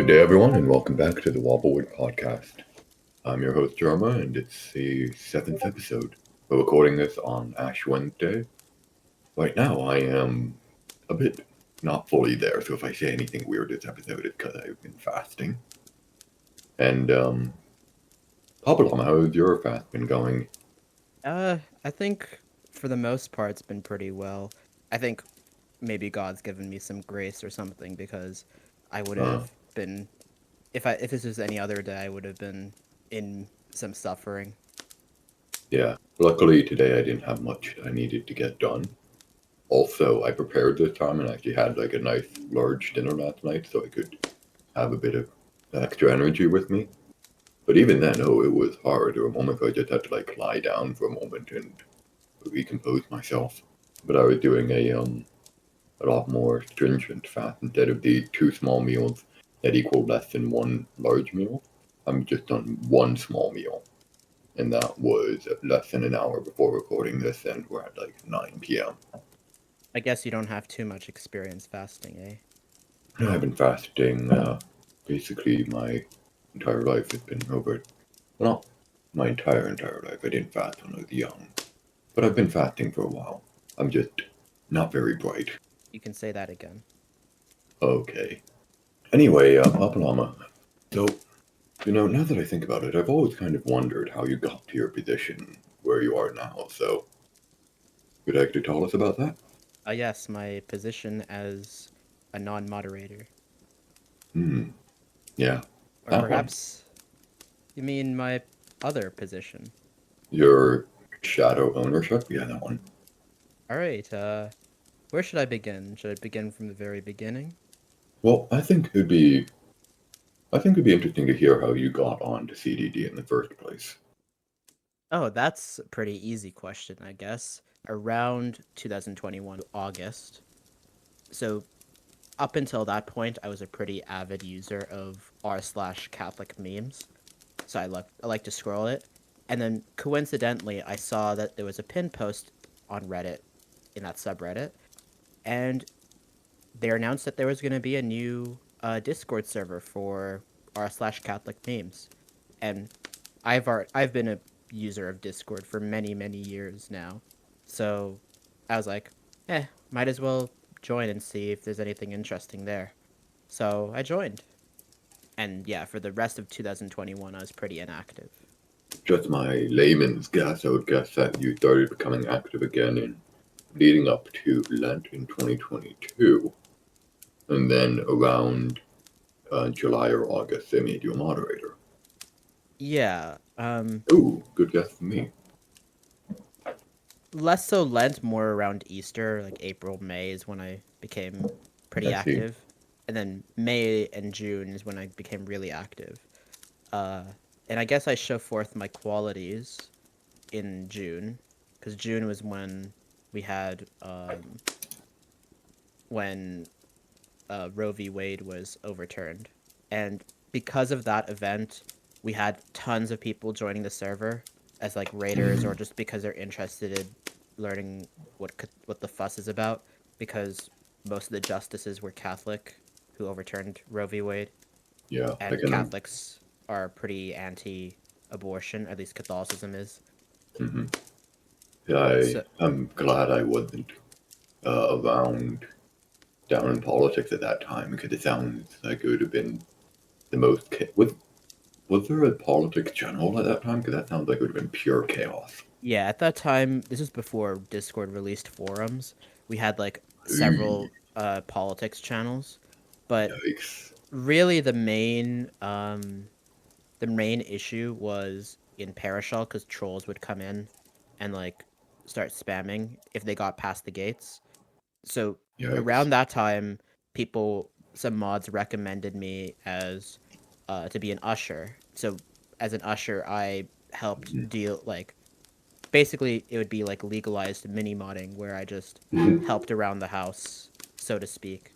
day, everyone, and welcome back to the Wapplewood Podcast. I'm your host, Jerma, and it's the seventh episode. We're recording this on Ash Wednesday. Right now, I am a bit not fully there, so if I say anything weird this episode, it's because I've been fasting. And, PapaLlama, how's your fast been going? I think for the most part it's been pretty well. I think maybe God's given me some grace or something because I would Uh, have been if this was any other day I would have been in some suffering. yeah. Luckily, today I didn't have much I needed to get done. Also, I prepared this time and actually had like a nice large dinner last night so I could have a bit of extra energy with me. But even then, it was hard. There were moments where I just had to like lie down for a moment and recompose myself. But I was doing a lot more stringent fast instead of the two small meals that equal less than one large meal. I'm just on one small meal, and that was less than an hour before recording this, and we're at like 9 p.m. I guess you don't have too much experience fasting, eh? I've been fasting basically my entire life. It's been over, well, not my entire life. I didn't fast when I was young, but I've been fasting for a while. I'm just not very bright. You can say that again. Okay. Anyway, PapaLlama. So, now that I think about it, I've always kind of wondered how you got to your position where you are now. So, would you like to tell us about that? Yes, my position as a non-moderator. Hmm. Yeah, Or that one. perhaps you mean my other position. Your shadow ownership. Yeah, that one. Alright, where should I begin? Should I begin from the very beginning? Well, I think it'd be interesting to hear how you got onto CDD in the first place. Oh, that's a pretty easy question, I guess. Around 2021 August. So up until that point, I was a pretty avid user of r/slash Catholic memes. So I like to scroll it, and then coincidentally, I saw that there was a pin post on Reddit in that subreddit, and they announced that there was going to be a new Discord server for r/slash Catholic memes, and I've been a user of Discord for many years now, so I was like, might as well join and see if there's anything interesting there. So I joined, and yeah, for the rest of 2021, I was pretty inactive. Just my layman's guess, I would guess that you started becoming active again in leading up to Lent in 2022, and then around July or August, they made you a moderator. Yeah, Ooh, good guess for me. less so Lent, more around Easter, like April, May is when I became pretty I see. active, and then May and June is when I became really active. Uh, and I guess I show forth my qualities in June, because June was when we had when Roe v. Wade was overturned, and because of that event, we had tons of people joining the server as like raiders or just because they're interested in learning what the fuss is about. Because most of the justices were Catholic who overturned Roe v. Wade, Yeah, I and can. Catholics are pretty anti-abortion. At least Catholicism is. Mm-hmm. Yeah, So I'm glad I wasn't around down in politics at that time because it sounds like it would have been the most. Was there a politics general at that time? Because that sounds like it would have been pure chaos. yeah, at that time, this is before Discord released forums. We had like Ooh, several politics channels, but yikes. really the main issue was in Parashal because trolls would come in and like start spamming if they got past the gates. So Yikes. around that time, some mods recommended me as to be an usher. So as an usher, I helped deal like basically it would be like legalized mini modding where I just helped around the house, so to speak,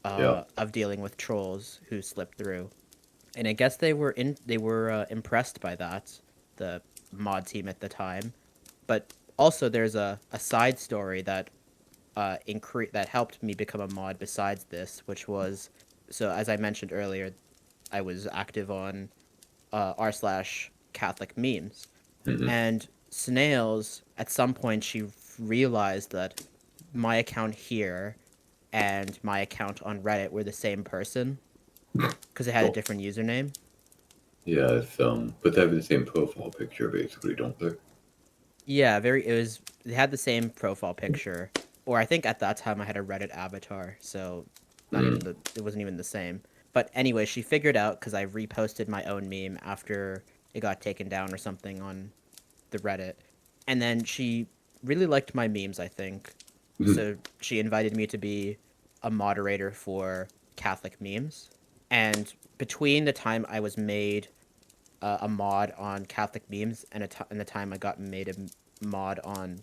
Yeah. of dealing with trolls who slipped through. And I guess they were impressed by that, the mod team at the time. But also there's a side story that that helped me become a mod besides this, which was, so as I mentioned earlier, I was active on r/Catholic memes. Hmm. And Snails, at some point, she realized that my account here and my account on Reddit were the same person because it had a Oh, different username. yeah, but they have the same profile picture basically, don't they? Yeah, very. It was. They had the same profile picture, or I think at that time I had a Reddit avatar, so not even Mm. the. It wasn't even the same. But anyway, she figured out because I reposted my own meme after it got taken down or something on the Reddit, and then she really liked my memes. I think so. She invited me to be a moderator for Catholic memes, and between the time I was made a mod on Catholic memes and the time I got made a mod on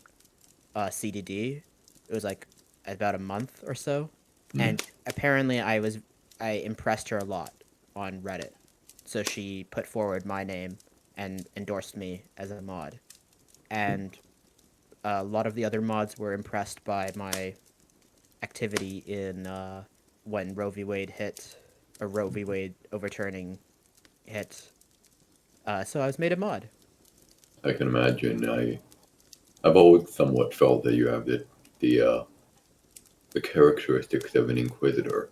CDD. It was like about a month or so, Mm. and apparently I impressed her a lot on Reddit, so she put forward my name and endorsed me as a mod, and a lot of the other mods were impressed by my activity in when Roe v. Wade hit, or Roe v. Wade overturning hit. So I was made a mod. I can imagine. I've always somewhat felt that you have the uh, the characteristics of an inquisitor.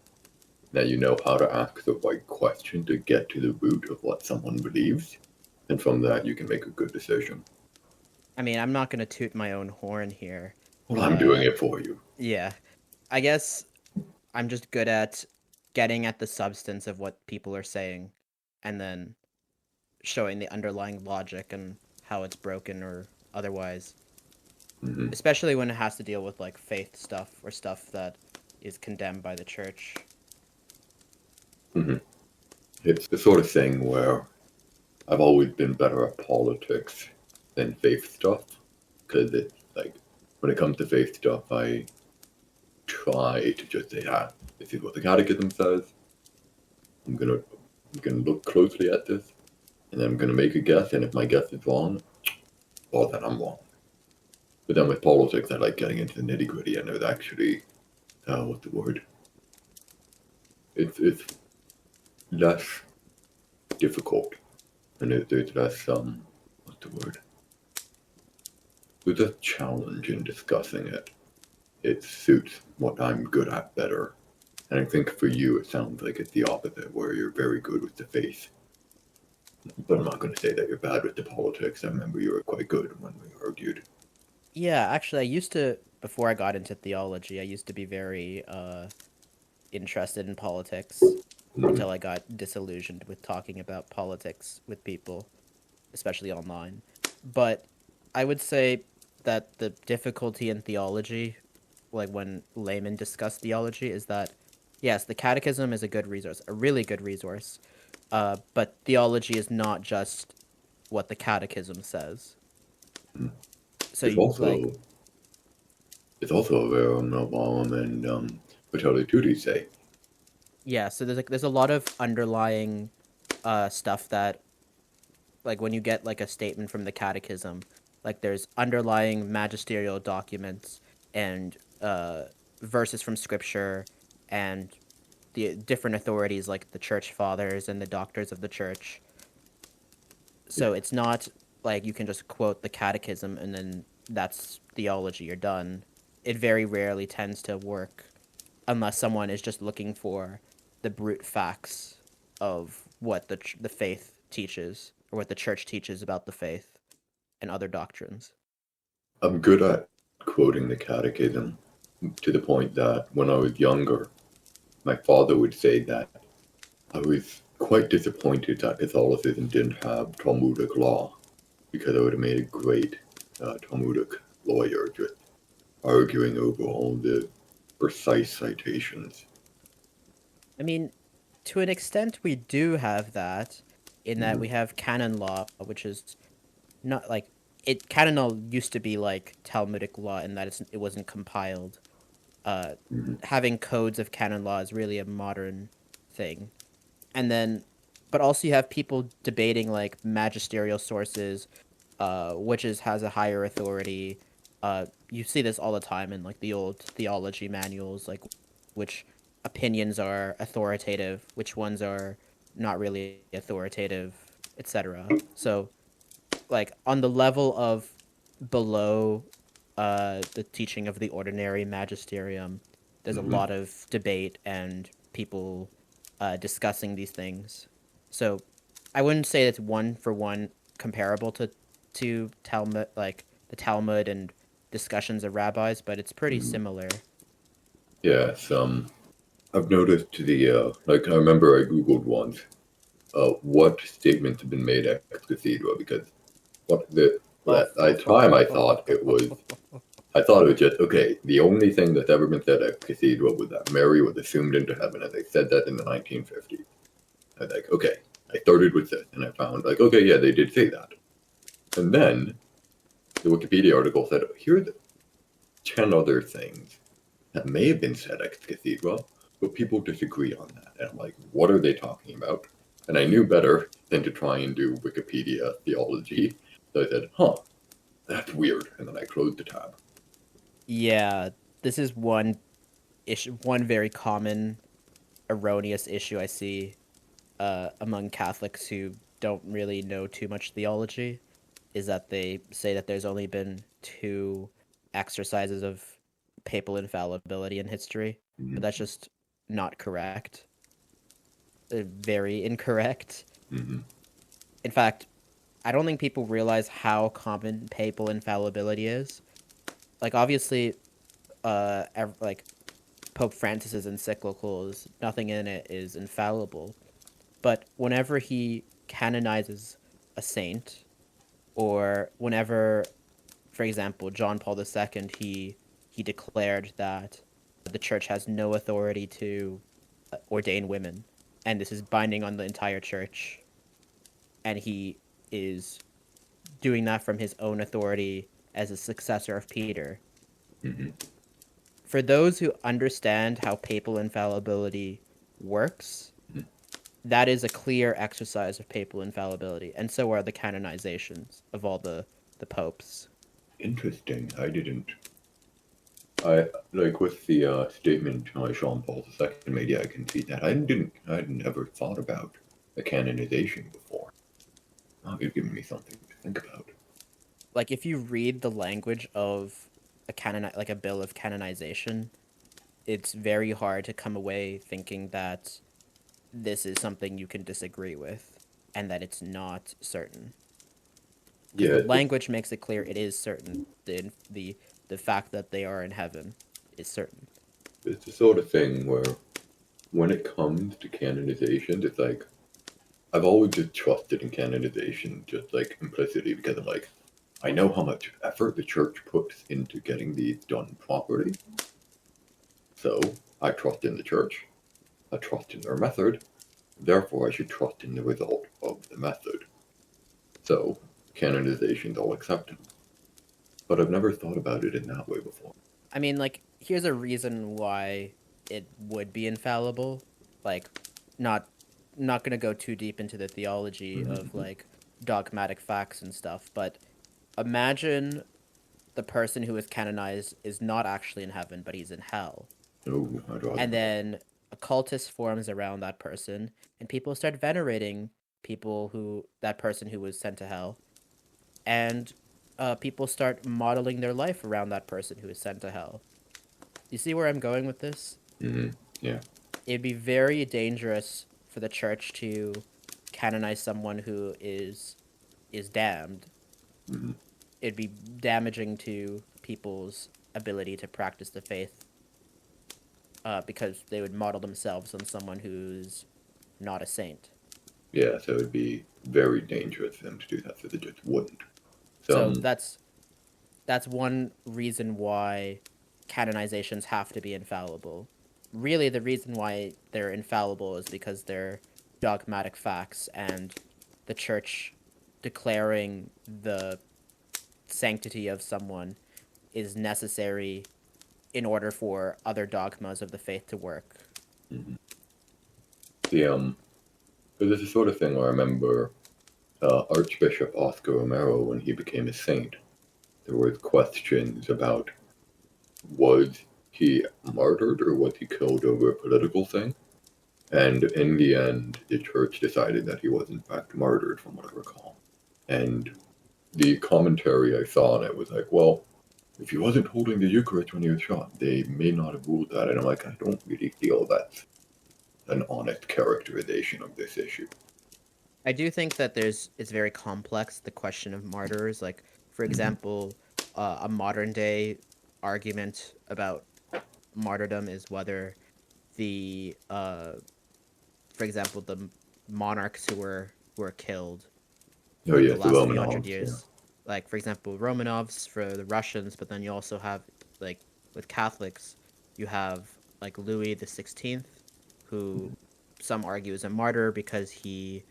That you know how to ask the right question to get to the root of what someone believes, and from that you can make a good decision. I mean, I'm not gonna toot my own horn here. Well, I'm doing Uh, it for you. yeah, I guess I'm just good at getting at the substance of what people are saying, and then showing the underlying logic and how it's broken or otherwise. Hmm. Especially when it has to deal with like faith stuff or stuff that is condemned by the church. Hmm. It's the sort of thing where I've always been better at politics than faith stuff, because it's like when it comes to faith stuff, I try to just say, ah, this is what the Catechism says. I'm gonna I'm gonna look closely at this, and then I'm gonna make a guess, and if my guess is wrong, well then I'm wrong. But then with politics, I like getting into the nitty gritty, and it's actually what's the word? It's less difficult, and there's less what's the word? There's a challenge in discussing it. It suits what I'm good at better. And I think for you, it sounds like it's the opposite, where you're very good with the faith. But I'm not going to say that you're bad with the politics. I remember you were quite good when we argued. Yeah, actually, I used to before I got into theology, I used to be very interested in politics Mm. until I got disillusioned with talking about politics with people, especially online. But I would say that the difficulty in theology, like when laymen discuss theology, is that yes, the catechism is a good resource, a really good resource, but theology is not just what the catechism says. So It's you like also it's also a very and what do duty say? yeah, so there's a lot of underlying stuff that like when you get like a statement from the catechism, like there's underlying magisterial documents and verses from scripture and the different authorities like the church fathers and the doctors of the church. So it's not like you can just quote the catechism and then that's theology, you're done. It very rarely tends to work unless someone is just looking for the brute facts of what the faith teaches or what the church teaches about the faith and other doctrines. I'm good at quoting the catechism to the point that when I was younger, my father would say that I was quite disappointed that Catholicism didn't have Talmudic law because I would have made a great Talmudic lawyer just arguing over all the precise citations. I mean, to an extent, we do have that in that Mm-hmm. we have canon law, which is not like it. Canon law used to be like Talmudic law in that it wasn't compiled. Uh, Mm-hmm. Having codes of canon law is really a modern thing. And then but also you have people debating like magisterial sources, which has a higher authority. You see this all the time in like the old theology manuals, like which opinions are authoritative, which ones are not really authoritative, etc. So, like on the level of below the teaching of the ordinary magisterium, there's a Hmm. lot of debate and people discussing these things. So I wouldn't say it's one for one comparable to Talmud, like the Talmud and discussions of rabbis, but it's pretty similar. Yeah, I've noticed like I remember I googled once, what statements have been made ex cathedra because what the at the time I thought it was just okay. The only thing that's ever been said ex cathedra was that Mary was assumed into heaven, and they said that in the 1950s. I was like, okay. I started with this, and I found like, okay, yeah, they did say that, and then the Wikipedia article said, here's 10 other things that may have been said ex cathedra, but people disagree on that. And I'm like, what are they talking about? And I knew better than to try and do Wikipedia theology. So I said, huh, that's weird. And then I closed the tab. Yeah, this is one issue, one very common erroneous issue I see among Catholics who don't really know too much theology, is that they say that there's only been two exercises of papal infallibility in history, but Mm-hmm. that's just not correct. Very incorrect. Mm-hmm. In fact, I don't think people realize how common papal infallibility is. Like, obviously, like Pope Francis's encyclicals, nothing in it is infallible. But whenever he canonizes a saint, or whenever, for example, John Paul II, he declared that the church has no authority to ordain women, and this is binding on the entire church, and he is doing that from his own authority as a successor of Peter. Mm-hmm. For those who understand how papal infallibility works, that is a clear exercise of papal infallibility, and so are the canonizations of all the popes. Interesting. I didn't. I like with the statement Jean Paul II made. Yeah, I can see that. I'd never thought about a canonization before. Oh, you're giving me something to think about. Like if you read the language of like a bill of canonization, it's very hard to come away thinking that this is something you can disagree with and that it's not certain. Because Yeah, the language makes it clear it is certain. The fact that they are in heaven is certain. it's the sort of thing where when it comes to canonization, it's like I've always just trusted in canonization, just like implicitly, because I'm like, I know how much effort the church puts into getting these done properly. So I trust in the church, I trust in their method, therefore I should trust in the result of the method. So canonization's all acceptable. But I've never thought about it in that way before. I mean, like, here's a reason why it would be infallible. Like, not not gonna go too deep into the theology of Mm-hmm. like dogmatic facts and stuff, but imagine the person who is canonized is not actually in heaven, but he's in hell. No, I'd rather And not. then a cultist forms around that person, and people start venerating that person who was sent to hell, and people start modeling their life around that person who is sent to hell. You see where I'm going with this? Mm-hmm. Yeah. It'd be very dangerous for the church to canonize someone who is damned. Mm-hmm. It'd be damaging to people's ability to practice the faith, because they would model themselves on someone who's not a saint. Yeah, so it'd be very dangerous for them to do that, so they just wouldn't. So Some, that's one reason why canonizations have to be infallible. Really, the reason why they're infallible is because they're dogmatic facts, and the church declaring the sanctity of someone is necessary in order for other dogmas of the faith to work. mhm. Because it's the sort of thing where I remember Archbishop Oscar Romero, when he became a saint, there were questions about was he martyred or was he killed over a political thing? And in the end, the church decided that he was in fact martyred, from what I recall. And the commentary I saw on it was like, well, if he wasn't holding the Eucharist when he was shot, they may not have ruled that. And I'm like, I don't really feel that's an honest characterization of this issue. I do think that it's very complex, the question of martyrs. Like, for example, a modern day argument about martyrdom is whether for example, the monarchs who were killed Oh in the yes, the last few hundred Romanovs, yeah. years, like for example, Romanovs for the Russians, but then you also have like with Catholics, you have like Louis the XVI, who some argue is a martyr because he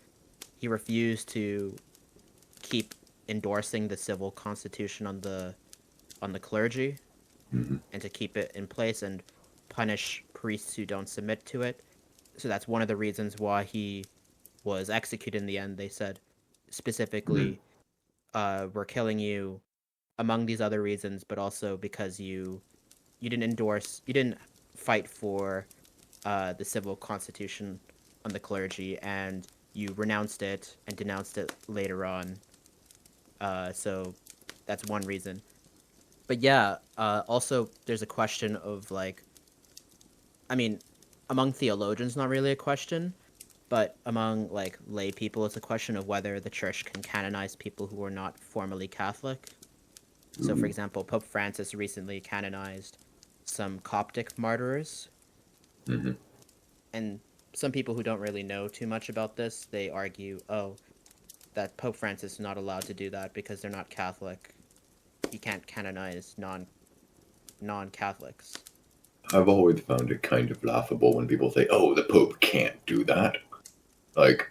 refused to keep endorsing the civil constitution on the clergy Mm-hmm. and to keep it in place and punish priests who don't submit to it. So that's one of the reasons why he was executed in the end. They said Mm-hmm. specifically, we're killing you among these other reasons, but also because you didn't fight for the civil constitution on the clergy, and you renounced it and denounced it later on. So that's one reason. But yeah, also there's a question of like, I mean, among theologians, not really a question, but among like lay people, it's a question of whether the church can canonize people who are not formally Catholic. So, for Mm-hmm. example, Pope Francis recently canonized some Coptic martyrs, Mm-hmm. and some people who don't really know too much about this, they argue, oh, that Pope Francis is not allowed to do that because they're not Catholic. He can't canonize non-Catholics. I've always found it kind of laughable when people say, "Oh, the Pope can't do that." Like,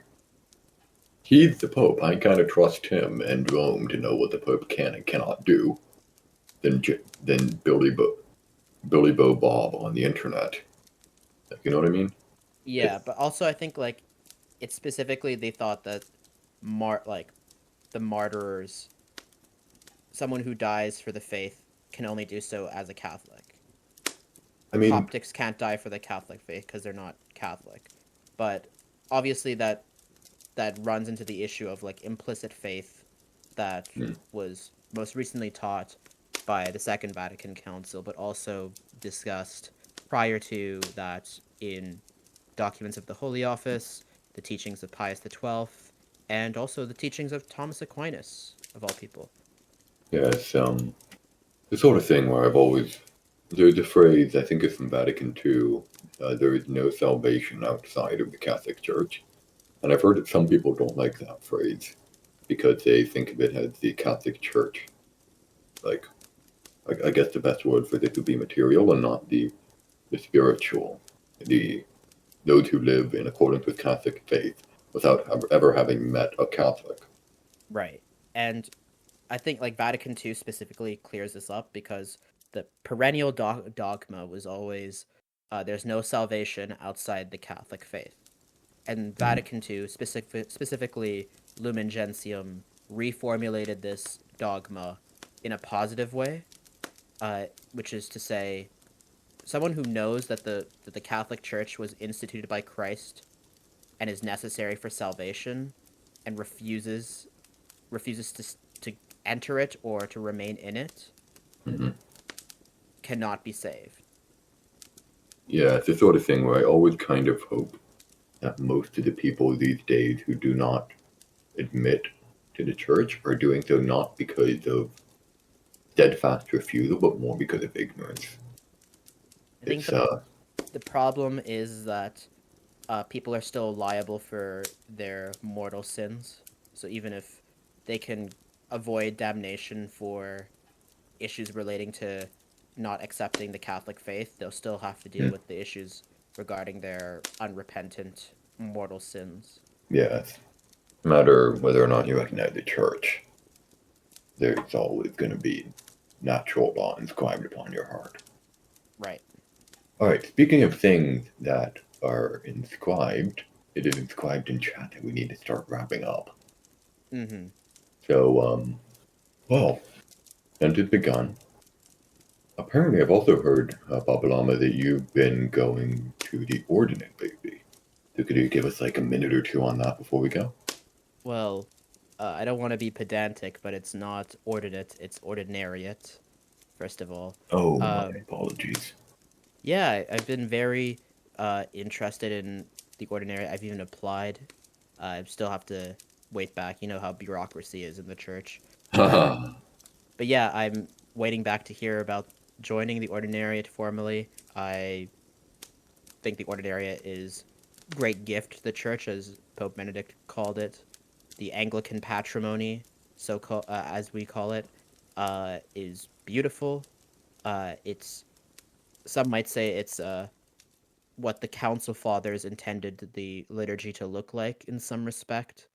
he's the Pope. I kind of trust him and Rome to know what the Pope can and cannot do than Billy Bo Bob on the internet. Like, you know what I mean? Yeah, It's but also I think like it's specifically they thought that like the martyrs, someone who dies for the faith, can only do so as a Catholic. I mean, Coptics can't die for the Catholic faith because they're not Catholic. But obviously that runs into the issue of like implicit faith that mm, was most recently taught by the Second Vatican Council, but also discussed prior to that in documents of the Holy Office, the teachings of Pius XII, and also the teachings of Thomas Aquinas, of all people. yeah, it's the sort of thing where I've always there's a phrase I think it's from Vatican II. There is no salvation outside of the Catholic Church, and I've heard that some people don't like that phrase because they think of it as the Catholic Church. Like, I guess the best word for this would be material and not the spiritual, the those who live in accordance with Catholic faith without ever having met a Catholic. Right. And I think like Vatican II specifically clears this up because the perennial dogma was always there's no salvation outside the Catholic faith. And Mm. Vatican II, specifically Lumen Gentium, reformulated this dogma in a positive way, which is to say, someone who knows that the Catholic Church was instituted by Christ and is necessary for salvation, and refuses to enter it or to remain in it, Hmm. cannot be saved. Yeah, it's the sort of thing where I always kind of hope that most of the people these days who do not admit to the church are doing so not because of steadfast refusal, but more because of ignorance. I think It's the problem is that people are still liable for their mortal sins. So even if they can avoid damnation for issues relating to not accepting the Catholic faith, they'll still have to deal mm, with the issues regarding their unrepentant mortal sins. yeah, it's no matter whether or not you recognize the church, there's always going to be natural law inscribed upon your heart. Right. All right, speaking of things that are inscribed, it is inscribed in chat that we need to start wrapping up. Mm-hmm. So, well, since it's begun, apparently I've also heard, PapaLlama, that you've been going to the ordinate lately. So could you give us like a minute or two on that before we go? Well, I don't want to be pedantic, but it's not ordinate, it's ordinariate, first of all. Oh, my Um, apologies. yeah, I've been very interested in the ordinary. I've even applied. I still have to wait back. You know how bureaucracy is in the church. Um, Haha. but yeah, I'm waiting back to hear about joining the ordinariate formally. I think the ordinariate is a great gift to the church, as Pope Benedict called it. The Anglican patrimony, as we call it, is beautiful. It's some might say it's what the Council Fathers intended the liturgy to look like in some respect,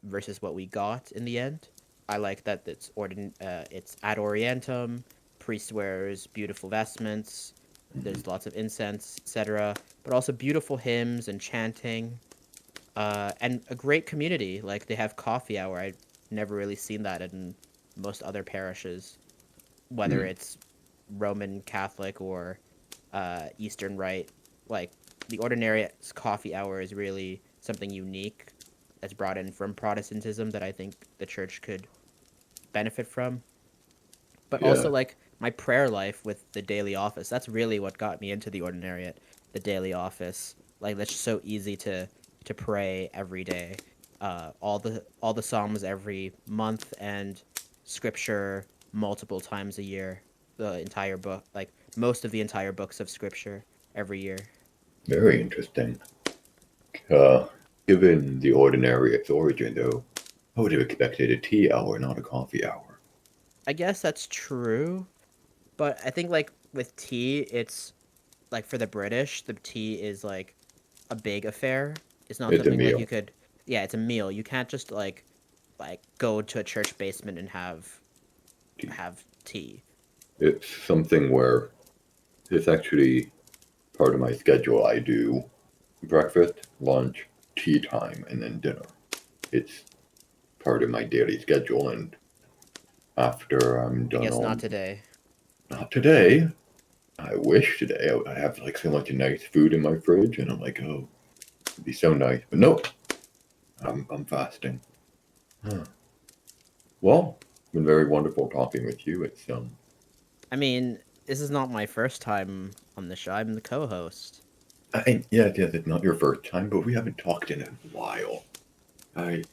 versus what we got in the end. I like that it's ad orientem, priest wears beautiful vestments, there's lots of incense, etc., but also beautiful hymns and chanting, and a great community. Like they have coffee hour. I've never really seen that in most other parishes, whether Hmm. it's Roman Catholic or Eastern Rite. Like the ordinariat's coffee hour is really something unique that's brought in from Protestantism that I think the church could benefit from. But Yeah. also like my prayer life with the daily office. That's really what got me into the ordinariate, the daily office. Like that's so easy to pray every day. All the psalms every month and scripture multiple times a year. The entire book, like most of the entire books of scripture every year. Very interesting. Uh, Given the ordinary its origin, though, I would have expected a tea hour, not a coffee hour. I guess that's true, but I think like with tea, it's like for the British, the tea is like a big affair. It's not It's a something like you meal. could. Yeah, it's a meal. You can't just like go to a church basement and have tea. It's something where it's actually part of my schedule. I do breakfast, lunch, tea time, and then dinner. It's part of my daily schedule, and after I'm I done guess all, not today. not today. I wish today I have like so much nice food in my fridge, and I'm like, oh, it'd be so nice. But nope, I'm fasting. Huh. Well, it's been very wonderful talking with you. It's I mean, this is not my first time on the show. I'm the co-host. yes, it's not your first time, but we haven't talked in a while. I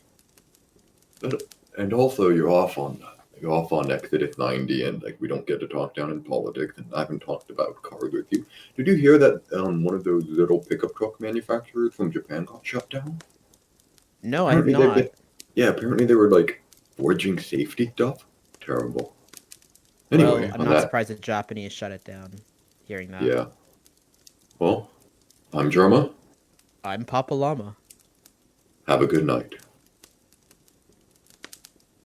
but and also you're off on Exodus 90, and like we don't get to talk down in politics, and I haven't talked about cars with you. Did you hear that one of those little pickup truck manufacturers from Japan got shut down? No, I have Apparently not. yeah, apparently they were like forging safety stuff. Terrible. Well, Anyway, I'm on not that, surprised the Japanese shut it down. Hearing that, yeah. Well, I'm Jerma. I'm Papa Llama. Have a good night.